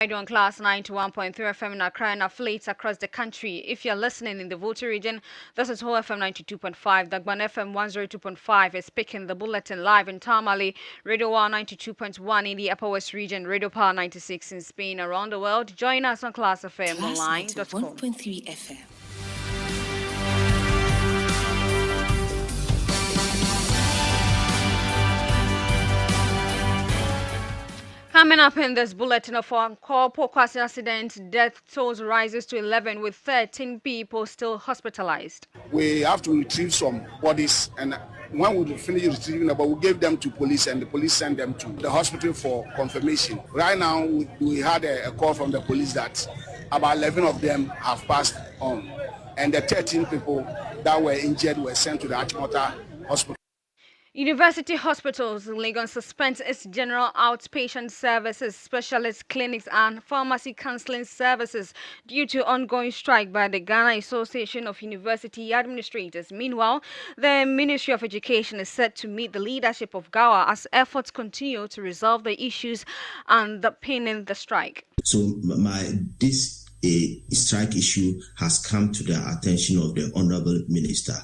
Aidoo on Class 91.3 FM in Accra and affiliates across the country. If you're listening in the Volta region, this is Ho FM 92.5, Dagban FM 102.5 is picking the bulletin live in Tamale, Radio 192.1 in the Upper West region, Radio Power 96 in Spain. Around the world, join us on classfmonline.com. 1.3 FM. Coming up in this bulletin of our Pokwasi accident, death tolls rises to 11 with 13 people still hospitalized. We have to retrieve some bodies, and when we finish retrieving them, we gave them to police, and the police sent them to the hospital for confirmation. Right now, we had a call from the police that about 11 of them have passed on, and the 13 people that were injured were sent to the Achimota hospital. University hospitals in Lagos suspends its general outpatient services, specialist clinics and pharmacy counseling services due to ongoing strike by the Ghana Association of University Administrators. Meanwhile, the Ministry of Education is set to meet the leadership of GAWA as efforts continue to resolve the issues underpinning the strike. So this strike issue has come to the attention of the Honorable Minister,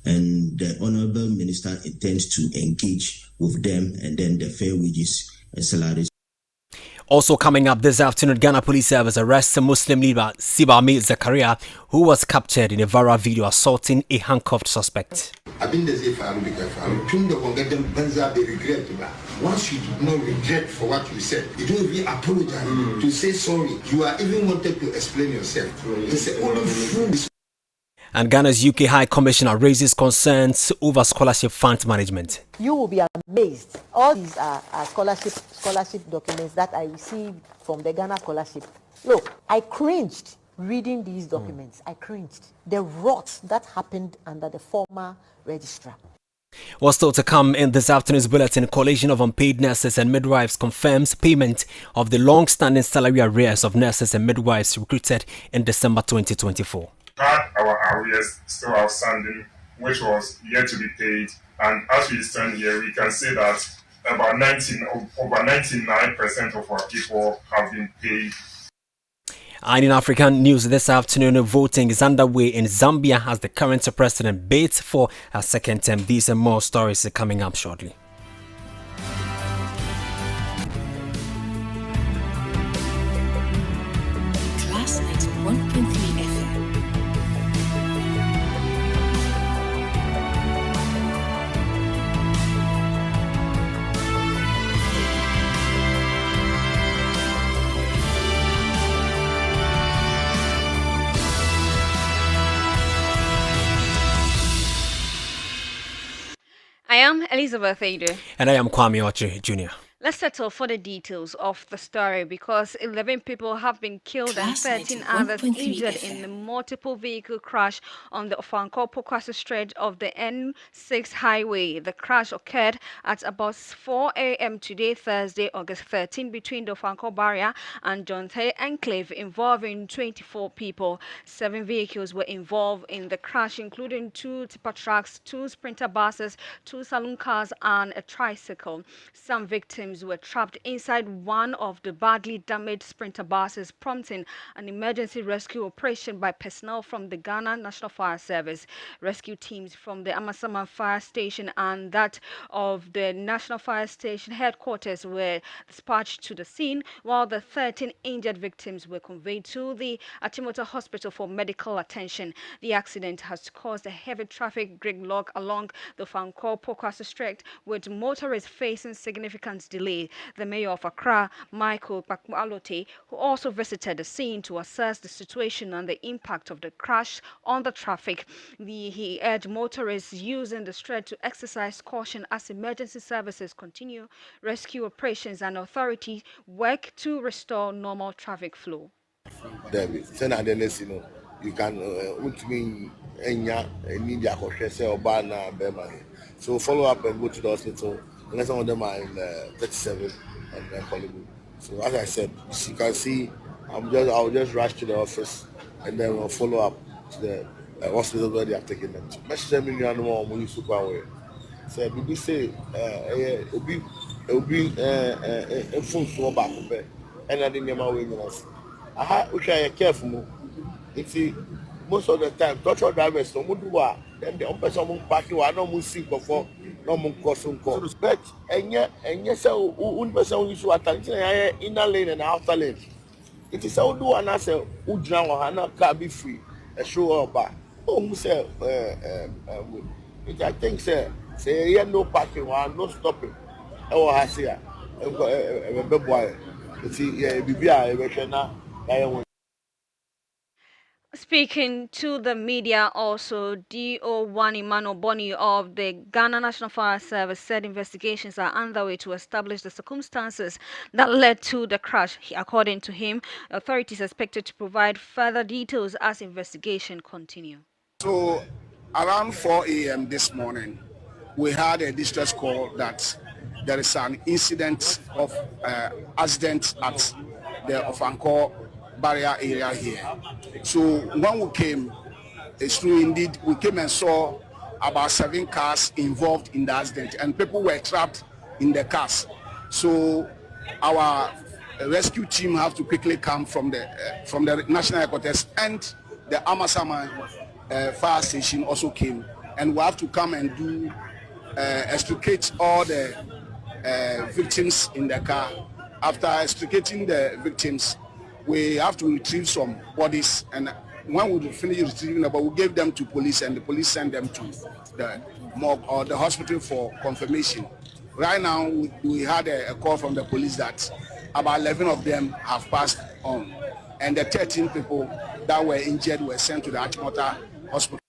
and the Honorable Minister intends to engage with them, and then the fair wages and salaries. Also coming up this afternoon, Ghana Police Service arrests a Muslim leader, Sibami Zakaria, who was captured in a viral video assaulting a handcuffed suspect. I've been there if I'm regret. Once you do not regret for what you said, you don't even apologize to say sorry. You are even wanted to explain yourself. It's only fool. And Ghana's UK High Commissioner raises concerns over scholarship fund management. You will be amazed. All these are scholarship documents that I received from the Ghana Scholarship. Look, I cringed reading these documents. I cringed. The rot that happened under the former registrar. What's still to come in this afternoon's bulletin, Coalition of Unpaid Nurses and Midwives confirms payment of the long-standing salary arrears of nurses and midwives recruited in December 2024. Had our arrears still outstanding, which was yet to be paid, and as we stand here, we can say that over 99% of our people have been paid. And in African news this afternoon, voting is underway in Zambia as the current president bids for a second term. These and more stories are coming up shortly. Class 91.3 FM. I am Elizabeth Aidoo. And I am Kwame Okyere Jnr. Let's settle for the details of the story because 11 people have been killed and 13 others injured in a multiple vehicle crash on the Ofanko-Pokwasi stretch of the N6 highway. The crash occurred at about 4 a.m. today, Thursday, August 13, between the Ofanko barrier and Jonte Enclave, involving 24 people. 7 vehicles were involved in the crash, including 2 tipper trucks, 2 sprinter buses, 2 saloon cars, and a tricycle. Some victims were trapped inside one of the badly damaged sprinter buses, prompting an emergency rescue operation by personnel from the Ghana National Fire Service. Rescue teams from the Amasama Fire Station and that of the National Fire Station headquarters were dispatched to the scene, while the 13 injured victims were conveyed to the Achimota Hospital for medical attention. The accident has caused a heavy traffic gridlock along the Ofanko-Pokwasi stretch, with motorists facing significant delay. The mayor of Accra, Michael Pakmalote, who also visited the scene to assess the situation and the impact of the crash on the traffic, he urged motorists using the stretch to exercise caution as emergency services continue rescue operations and authorities work to restore normal traffic flow. You can so follow up and go to the hospital. And some of them are in 37 and Hollywood. So as I said, you can see, I'll just rush to the office and then we'll follow up to the hospital where they are taking them to. Message them in your more when you super away. So we say it'll be a phone so back. and I didn't know when you aha we try careful it's most of the time touch drivers no do what then the person parking wa no mu see for no mu caution but and so one person use attention inner lane and outer lane it is how do an answer who drown or not can be free a show up oh say I think say yeah no parking one no stopping oh I see a boy it's yeah be na Speaking to the media, also, DO1 Emmanuel Boni of the Ghana National Fire Service said investigations are underway to establish the circumstances that led to the crash. According to him, authorities are expected to provide further details as investigation continue. So, around 4 a.m. this morning, we had a distress call that there is an incident of accident at the Ofanko barrier area here. So when we came, it's true indeed, we came and saw about 7 cars involved in the accident and people were trapped in the cars. So our rescue team have to quickly come from the national headquarters, and the Amasama fire station also came, and we have to come and do extricate all the victims in the car. After extricating the victims, we have to retrieve some bodies, and when we finish retrieving them, we gave them to police, and the police sent them to the morgue or the hospital for confirmation. Right now, we had a call from the police that about 11 of them have passed on, and the 13 people that were injured were sent to the Achimota hospital.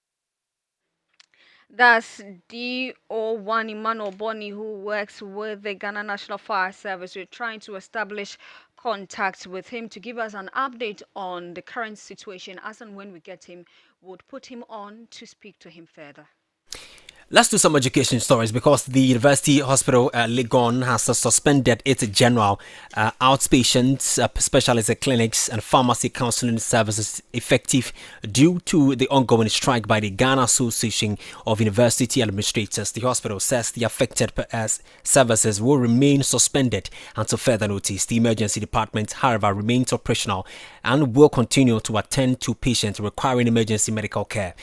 That's DO1 Emmanuel Boni, who works with the Ghana National Fire Service. We're trying to establish contact with him to give us an update on the current situation. As and when we get him, we'll put him on to speak to him further. Let's do some education stories because the University Hospital Legon has suspended its general outpatient specialist clinics and pharmacy counseling services effective due to the ongoing strike by the Ghana Association of University Administrators. The hospital says the affected services will remain suspended until further notice. The emergency department, however, remains operational and will continue to attend to patients requiring emergency medical care.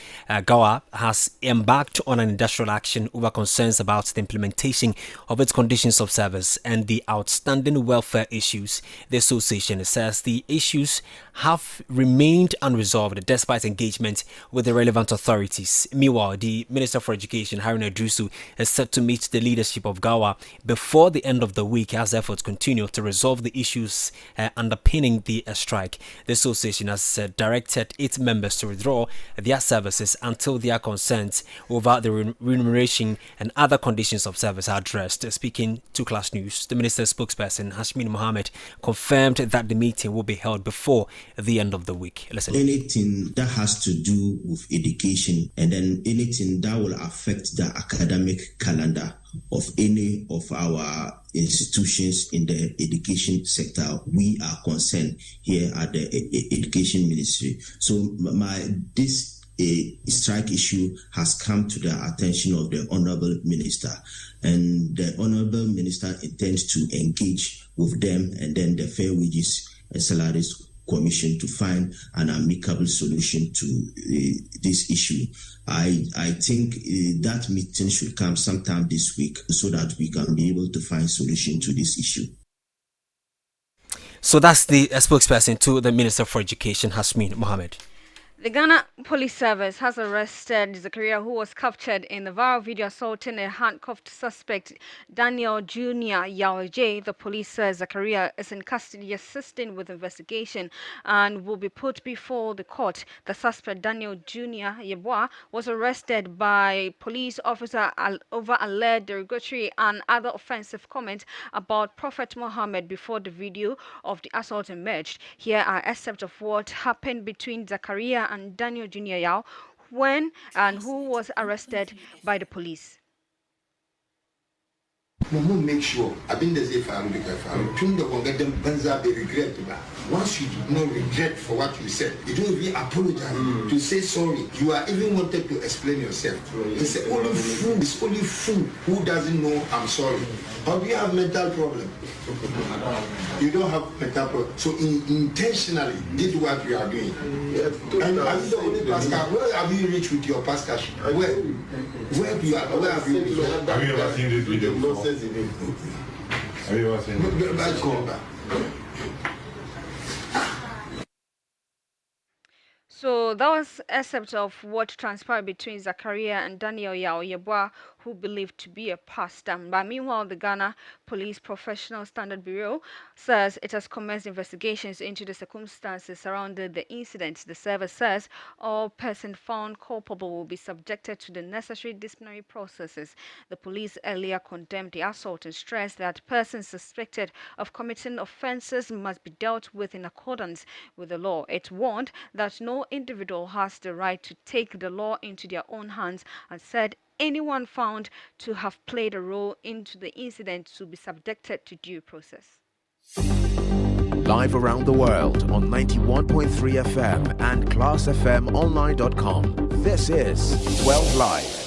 GAWA has embarked on an industrial action over concerns about the implementation of its conditions of service and the outstanding welfare issues. The association says the issues have remained unresolved despite engagement with the relevant authorities. Meanwhile, the Minister for Education, Aidoo, is set to meet the leadership of GAWA before the end of the week as efforts continue to resolve the issues underpinning the strike. The association has directed its members to withdraw their services until their concerns over the remuneration and other conditions of service are addressed. Speaking to Class News, the minister's spokesperson, Hashmin Mohammed, confirmed that the meeting will be held before the end of the week. Listen. Anything that has to do with education and then anything that will affect the academic calendar of any of our institutions in the education sector, we are concerned here at the Education Ministry. So this strike issue has come to the attention of the Honorable Minister, and the Honorable Minister intends to engage with them and then the Fair Wages and Salaries Commission to find an amicable solution to this issue. I think that meeting should come sometime this week so that we can be able to find solution to this issue. So that's the spokesperson to the Minister for Education, Hashmin Mohammed. The Ghana Police Service has arrested Zakaria, who was captured in the viral video assaulting a handcuffed suspect, Daniel Jr. Yaoje. The police says Zakaria is in custody assisting with investigation and will be put before the court. The suspect, Daniel Jr. Yeboah, was arrested by police officer over alleged derogatory and other offensive comments about Prophet Muhammad before the video of the assault emerged. Here are excerpts of what happened between Zakaria and Daniel Jr. Yao when and who was arrested by the police. Make sure I've been the safe and because I'm trying to get them Banza be regret. once you do not regret for what you said, you don't even apologize to say sorry. You are even wanted to explain yourself. It's only fool who doesn't know I'm sorry. Or do you have mental problem? You don't have mental problem. So intentionally did what you are doing. And are you the only pastor? Where have you reached with your pastorship? Where have you reached? Have you ever seen this video before? Have you ever seen it? So that was excerpt of what transpired between Zachariah and Daniel Yao Yeboah, who believed to be a pastor. But meanwhile, the Ghana Police Professional Standard Bureau says it has commenced investigations into the circumstances surrounding the incident. The service says all persons found culpable will be subjected to the necessary disciplinary processes. The police earlier condemned the assault and stressed that persons suspected of committing offences must be dealt with in accordance with the law. It warned that no individual has the right to take the law into their own hands and said anyone found to have played a role into the incident to be subjected to due process. Live around the world on 91.3 FM and classfmonline.com. This is 12 Live.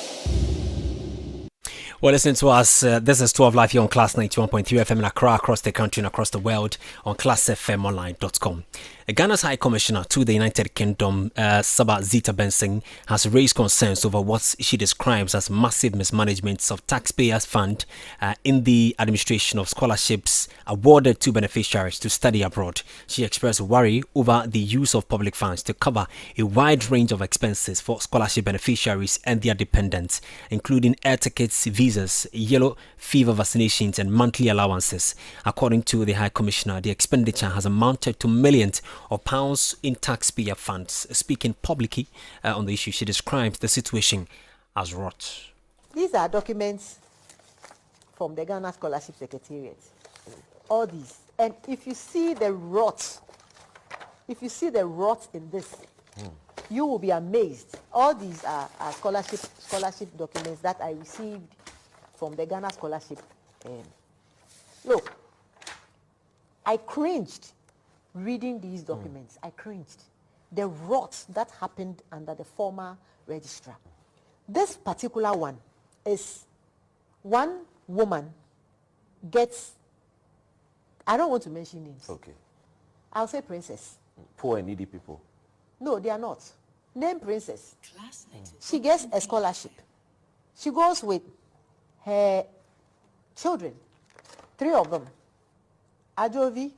Well, listen to us. This is 12 Live here on Class 91.3 FM in Accra, across the country and across the world on classfmonline.com. Ghana's High Commissioner to the United Kingdom, Saba Zita Benson, has raised concerns over what she describes as massive mismanagement of taxpayers' fund in the administration of scholarships awarded to beneficiaries to study abroad. She expressed worry over the use of public funds to cover a wide range of expenses for scholarship beneficiaries and their dependents, including air tickets, visas, yellow fever vaccinations, and monthly allowances. According to the High Commissioner, the expenditure has amounted to millions of pounds in taxpayer funds. Speaking publicly on the issue, she describes the situation as rot. These are documents from the Ghana Scholarship Secretariat. All these. And if you see the rot, in this, you will be amazed. All these are scholarship documents that I received from the Ghana Scholarship. Look, I cringed reading these documents. I cringed. The rot that happened under the former registrar. This particular one is one woman gets, I don't want to mention names. Okay. I'll say princess. Poor and needy people. No, they are not. Name princess. She gets a scholarship. She goes with her children, 3 of them. Ajovi,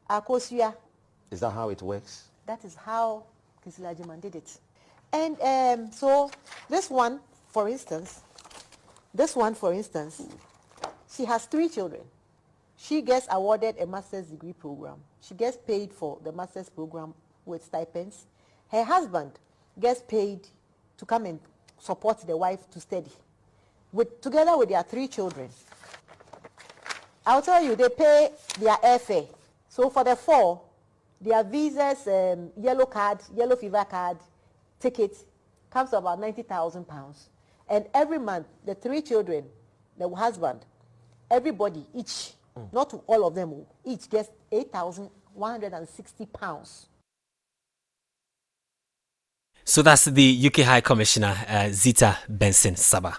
Akosua. Is that how it works? That is how Kisilajiman did it. And so this one, for instance, she has 3 children. She gets awarded a master's degree program. She gets paid for the master's program with stipends. Her husband gets paid to come and support the wife to study. Together with their 3 children. I'll tell you, they pay their airfare. So for the 4, their visas, yellow fever card, ticket, comes to about £90,000. And every month, the 3 children, the husband, everybody, each, not to all of them, each gets £8,160. So that's the UK High Commissioner, Zita Benson Saba.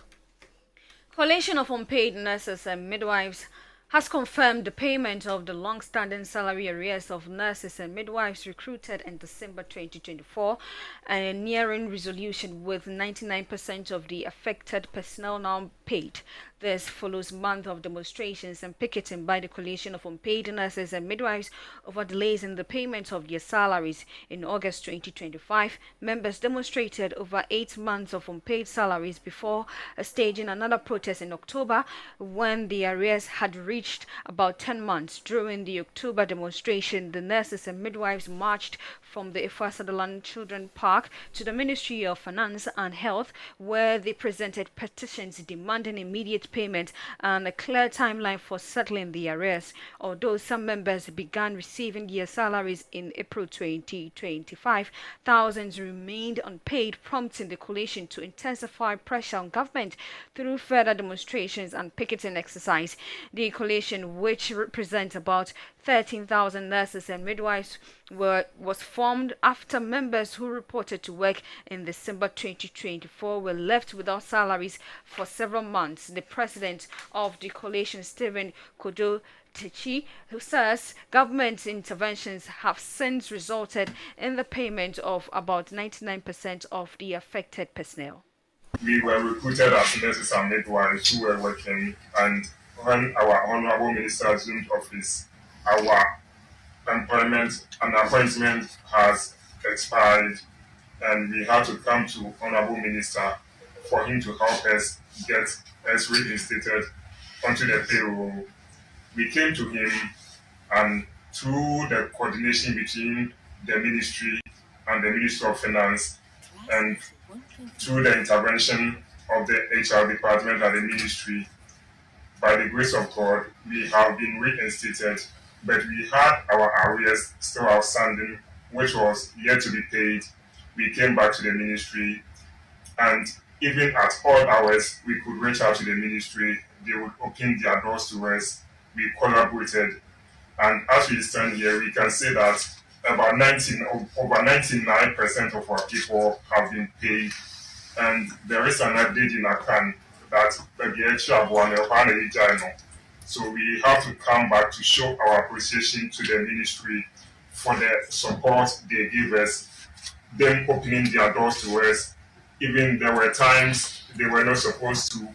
Coalition of Unpaid Nurses and Midwives has confirmed the payment of the long-standing salary arrears of nurses and midwives recruited in December 2024 and nearing resolution with 99% of the affected personnel now paid. This follows months of demonstrations and picketing by the Coalition of Unpaid Nurses and Midwives over delays in the payment of their salaries. In August 2025, members demonstrated over 8 months of unpaid salaries before staging another protest in October when the arrears had reached about 10 months. During the October demonstration, the nurses and midwives marched from the Ifa Sutherland Children Park to the Ministry of Finance and Health, where they presented petitions demanding immediate payment and a clear timeline for settling the arrears. Although some members began receiving their salaries in April 2025, thousands remained unpaid, prompting the coalition to intensify pressure on government through further demonstrations and picketing exercise. The coalition coalition, which represents about 13,000 nurses and midwives, was formed after members who reported to work in December 2024 were left without salaries for several months. The president of the coalition, Stephen Kojo Techi, who says government interventions have since resulted in the payment of about 99% of the affected personnel. We were recruited as nurses and midwives who were working, and when our Honorable Minister assumed office, our employment and appointment has expired, and we had to come to Honorable Minister for him to help us get us reinstated onto the payroll. We came to him, and through the coordination between the ministry and the Ministry of Finance, and through the intervention of the HR department and the ministry, by the grace of God, we have been reinstated, but we had our arrears still outstanding, which was yet to be paid. We came back to the ministry, and even at all hours, we could reach out to the ministry. They would open their doors to us. We collaborated, and as we stand here, we can say that over 99% of our people have been paid, and there is an update in Akan that so we have to come back to show our appreciation to the ministry for the support they give us, them opening their doors to us. Even there were times they were not supposed to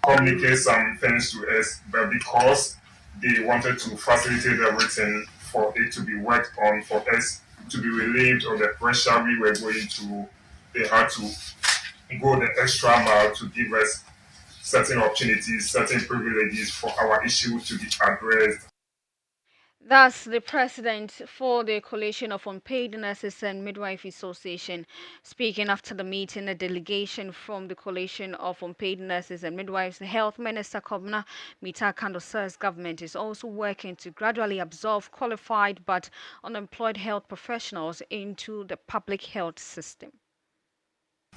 communicate some things to us, but because they wanted to facilitate everything for it to be worked on, for us to be relieved of the pressure we were going through, they had to go the extra mile to give us certain opportunities, certain privileges for our issue to be addressed. That's the president for the Coalition of Unpaid Nurses and Midwife Association speaking after the meeting. A delegation from the Coalition of Unpaid Nurses and Midwives, the Health Minister Kwame Okyere says government is also working to gradually absorb qualified but unemployed health professionals into the public health system.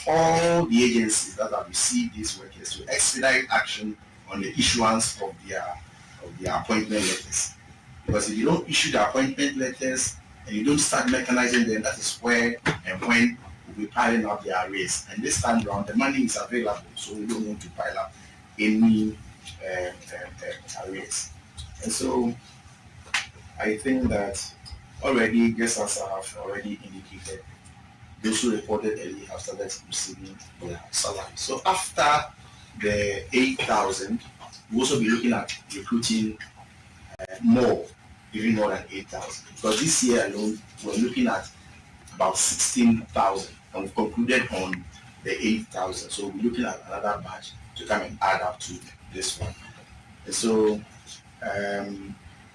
All the agencies that have received these workers to expedite action on the issuance of their appointment letters. Because if you don't issue the appointment letters and you don't start mechanizing them, that is where and when we'll be piling up the arrears. And this time around, the money is available, so we don't want to pile up any arrears. And so I think that already, just as I have already indicated, those who reported early have started receiving their salary. So after the 8,000, we'll also be looking at recruiting more, even more than 8,000. Because this year alone, we're looking at about 16,000, and we've concluded on the 8,000. So we're looking at another batch to come and add up to this one. And so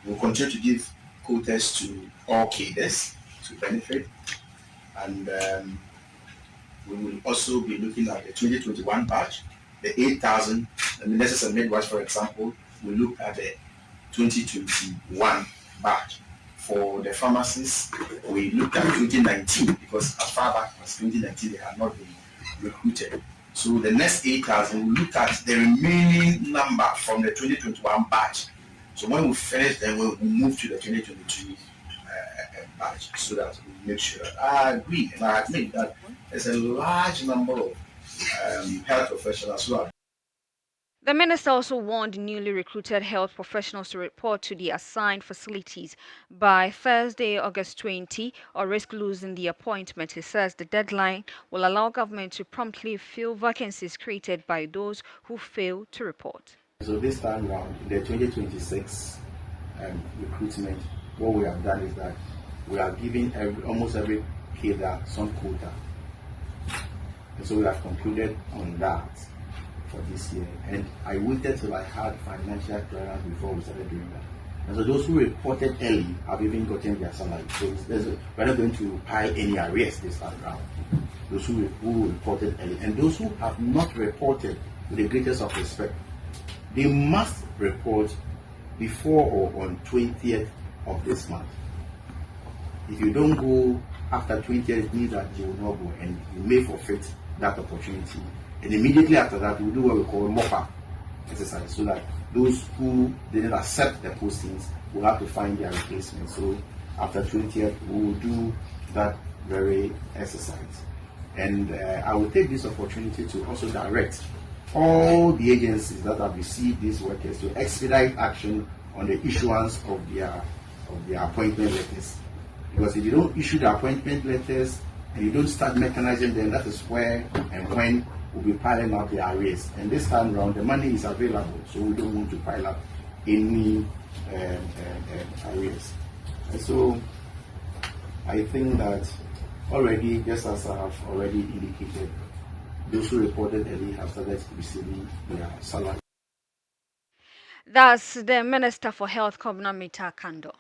we'll continue to give quotas to all cadres to benefit. And we will also be looking at the 2021 batch, the 8,000. The nurses and midwives, for example, we look at the 2021 batch. For the pharmacists, we looked at 2019 because as far back as 2019 they had not been recruited. So the next 8,000, we look at the remaining number from the 2021 batch. So when we finish, then we'll move to the 2022 batch, so that we make sure that I agree and I admit that there's a large number of health professionals who are. The minister also warned newly recruited health professionals to report to the assigned facilities by Thursday, August 20, or risk losing the appointment. He says the deadline will allow government to promptly fill vacancies created by those who fail to report. So this time around, the 2026 recruitment, what we have done is that we are giving almost every cadre some quota. And so we have concluded on that for this year. And I waited till I had financial clearance before we started doing that. And so those who reported early have even gotten their salary. So we're not going to pile any arrears this time around. Those who reported early. And those who have not reported, with the greatest of respect, they must report before or on 20th of this month. If you don't go after 20th, it means that you will not go, and you may forfeit that opportunity. And immediately after that, we'll do what we call mop-up. exercise, so that those who didn't accept the postings will have to find their replacement. So after 20th, we will do that very exercise. And I will take this opportunity to also direct all the agencies that have received these workers to expedite action on the issuance of their appointment letters. Because if you don't issue the appointment letters and you don't start mechanizing them, that is where and when we'll be piling up the arrears. And this time around, the money is available, so we don't want to pile up any arrears. And so I think that already, just as I have already indicated, those who reported early have started receiving their salary. That's the Minister for Health, Kwame Okyere Jnr.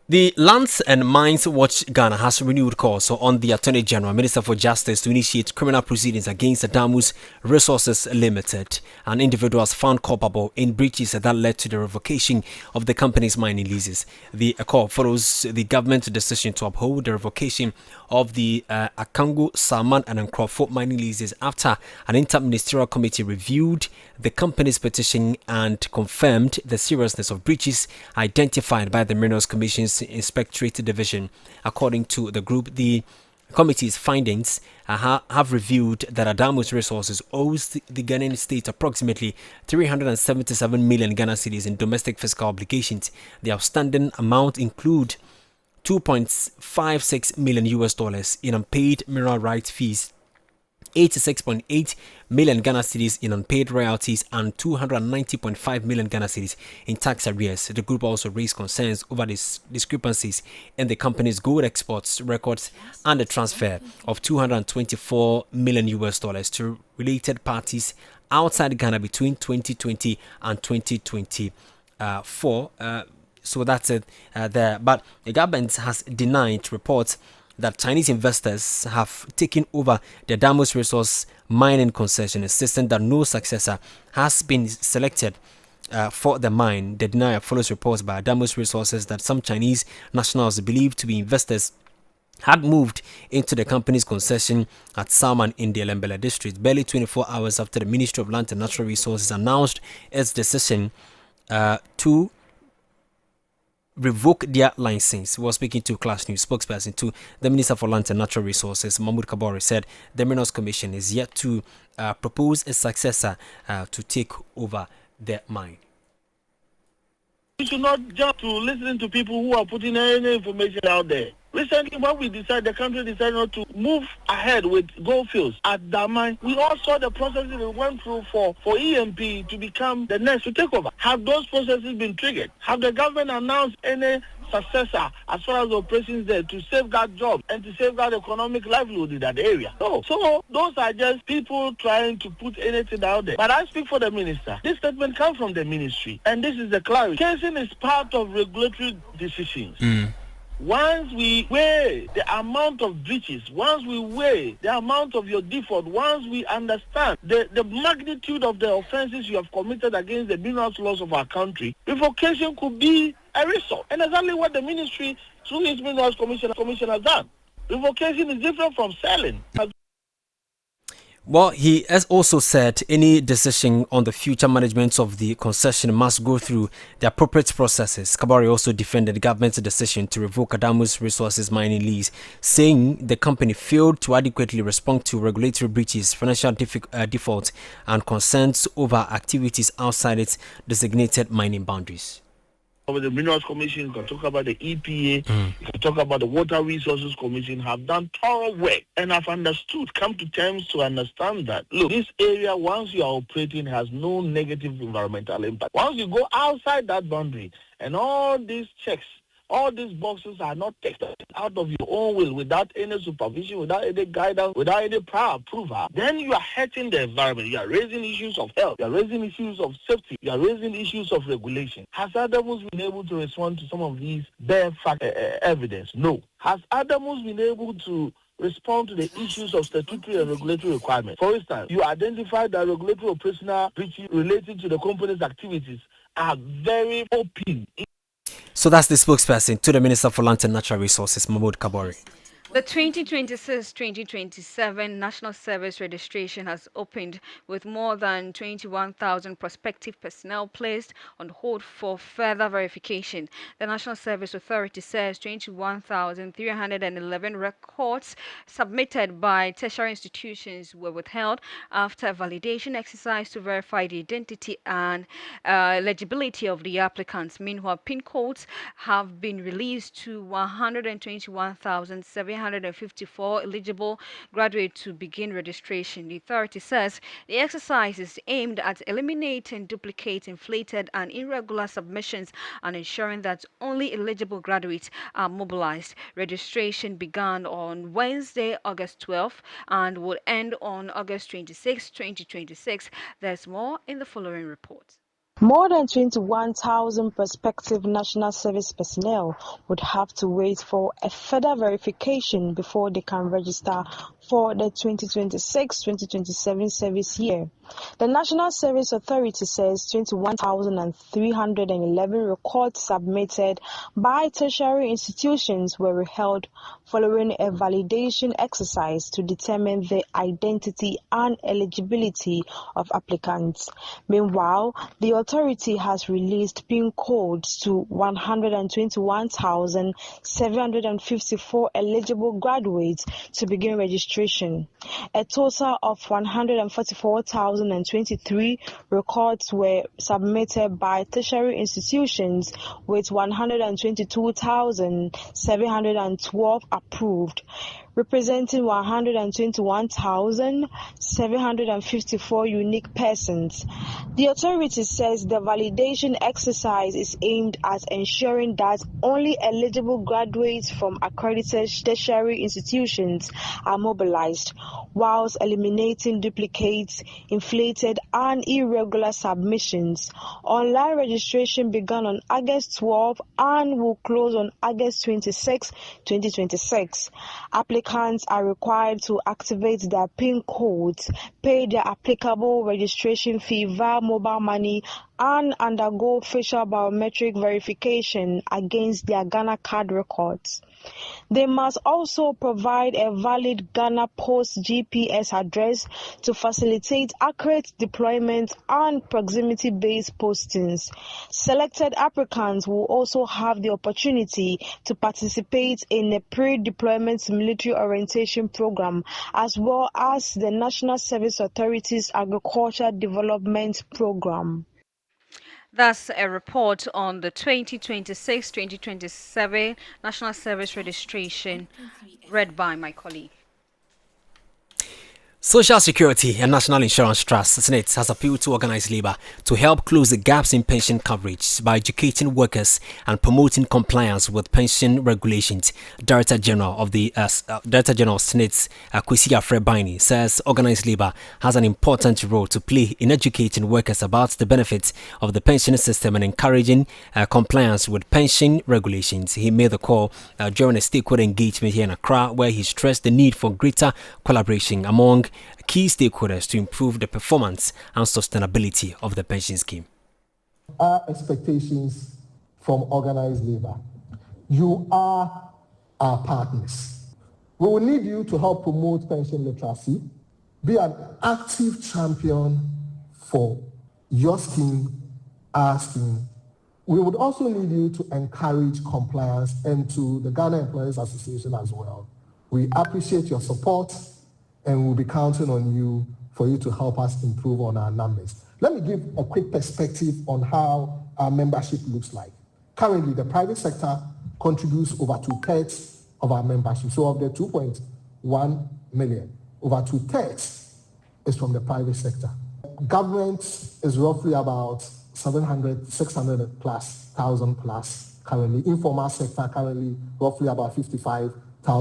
The Lands and Mines Watch Ghana has renewed calls on the Attorney General, Minister for Justice, to initiate criminal proceedings against Adamus Resources Limited and individuals found culpable in breaches that led to the revocation of the company's mining leases. The call follows the government's decision to uphold the revocation of the Akango, Salman and Nkrofo mining leases after an interministerial committee reviewed the company's petition and confirmed the seriousness of breaches identified by the Minerals Commission's Inspectorate Division. According to the group, the committee's findings have revealed that Adamus Resources owes the Ghanaian state approximately 377 million Ghana cedis in domestic fiscal obligations. The outstanding amount include $2.56 million in unpaid mineral rights fees, 86.8 million Ghana cedis in unpaid royalties, and 290.5 million Ghana cedis in tax arrears. The group also raised concerns over discrepancies in the company's gold exports records and the transfer of $224 million to related parties outside Ghana between 2020 and 2024. So that's it there. But the government has denied reports that Chinese investors have taken over the Adamus Resource mining concession, insisting that no successor has been selected for the mine. The denial follows reports by Adamus Resources that some Chinese nationals believed to be investors had moved into the company's concession at Salman in the Elembele district barely 24 hours after the Ministry of Land and Natural Resources announced its decision to revoke their license. We were speaking to Class News spokesperson to the Minister for Land and Natural Resources, Mahmoud Kabore, said the Minerals Commission is yet to propose a successor to take over the mine. We should not jump to listening to people who are putting any information out there. Recently, when the country decided not to move ahead with gold fields at Damai, we all saw the processes it went through for EMP to become the next to take over. Have those processes been triggered? Have the government announced any successor as far as operations there to safeguard jobs and to safeguard economic livelihood in that area? No. So those are just people trying to put anything out there. But I speak for the minister. This statement comes from the ministry, and this is the clarity. Casing is part of regulatory decisions. Once we weigh the amount of breaches, once we weigh the amount of your default, once we understand the magnitude of the offenses you have committed against the minerals laws of our country, revocation could be a result. And exactly what the ministry, through its Minerals Commission has done. Revocation is different from selling. Well, he has also said any decision on the future management of the concession must go through the appropriate processes. Kabari also defended the government's decision to revoke Adamus Resources mining lease, saying the company failed to adequately respond to regulatory breaches, financial default, and concerns over activities outside its designated mining boundaries. With the Minerals Commission, you can talk about the EPA, you can talk about the Water Resources Commission, have done thorough work and have understood, come to terms to understand that, look, this area, once you are operating, has no negative environmental impact. Once you go outside that boundary and all these checks, all these boxes are not taken out of your own will, without any supervision, without any guidance, without any prior approval, then you are hurting the environment. You are raising issues of health. You are raising issues of safety. You are raising issues of regulation. Has Adamus been able to respond to some of these bare fact evidence? No. Has Adamus been able to respond to the issues of statutory and regulatory requirements? For instance, you identified that regulatory operational breaches relating to the company's activities are very open. So that's the spokesperson to the Minister for Land and Natural Resources, Mahmoud Kabore. The 2026-2027 National Service registration has opened with more than 21,000 prospective personnel placed on hold for further verification. The National Service Authority says 21,311 records submitted by tertiary institutions were withheld after a validation exercise to verify the identity and eligibility of the applicants. Meanwhile, PIN codes have been released to 121,754 eligible graduates to begin registration. The authority says the exercise is aimed at eliminating duplicate, inflated, and irregular submissions and ensuring that only eligible graduates are mobilized. Registration began on Wednesday, August 12th, and will end on August 26, 2026. There's more in the following report. More than 21,000 prospective national service personnel would have to wait for a further verification before they can register for the 2026-2027 service year. The National Service Authority says 21,311 records submitted by tertiary institutions were withheld following a validation exercise to determine the identity and eligibility of applicants. Meanwhile, the authority has released PIN codes to 121,754 eligible graduates to begin registration. A total of 144,023 records were submitted by tertiary institutions, with 122,712 approved, representing 121,754 unique persons. The authority says the validation exercise is aimed at ensuring that only eligible graduates from accredited tertiary institutions are mobilized, whilst eliminating duplicates, inflated, and irregular submissions. Online registration began on August 12 and will close on August 26, 2026. Applicants are required to activate their PIN codes, pay their applicable registration fee via mobile money, and undergo facial biometric verification against their Ghana card records. They must also provide a valid Ghana Post GPS address to facilitate accurate deployment and proximity-based postings. Selected applicants will also have the opportunity to participate in a pre-deployment military orientation program, as well as the National Service Authority's Agriculture Development Program. That's a report on the 2026-2027 National Service Registration, read by my colleague. Social Security and National Insurance Trust, SNIT, has appealed to organized labor to help close the gaps in pension coverage by educating workers and promoting compliance with pension regulations. Director General of SNIT, Kwesi Afrebaini, says organized labor has an important role to play in educating workers about the benefits of the pension system and encouraging compliance with pension regulations. He made the call during a stakeholder engagement here in Accra, where he stressed the need for greater collaboration among key stakeholders to improve the performance and sustainability of the pension scheme. Our expectations from organized labor. You are our partners. We will need you to help promote pension literacy, be an active champion for your scheme, our scheme. We would also need you to encourage compliance and to the Ghana Employers Association as well. We appreciate your support, and we'll be counting on you for you to help us improve on our numbers. Let me give a quick perspective on how our membership looks like. Currently, the private sector contributes over 2/3 of our membership. So of the 2.1 million, over 2/3 is from the private sector. Government is roughly about 600,000 plus currently. Informal sector currently roughly about 55,000.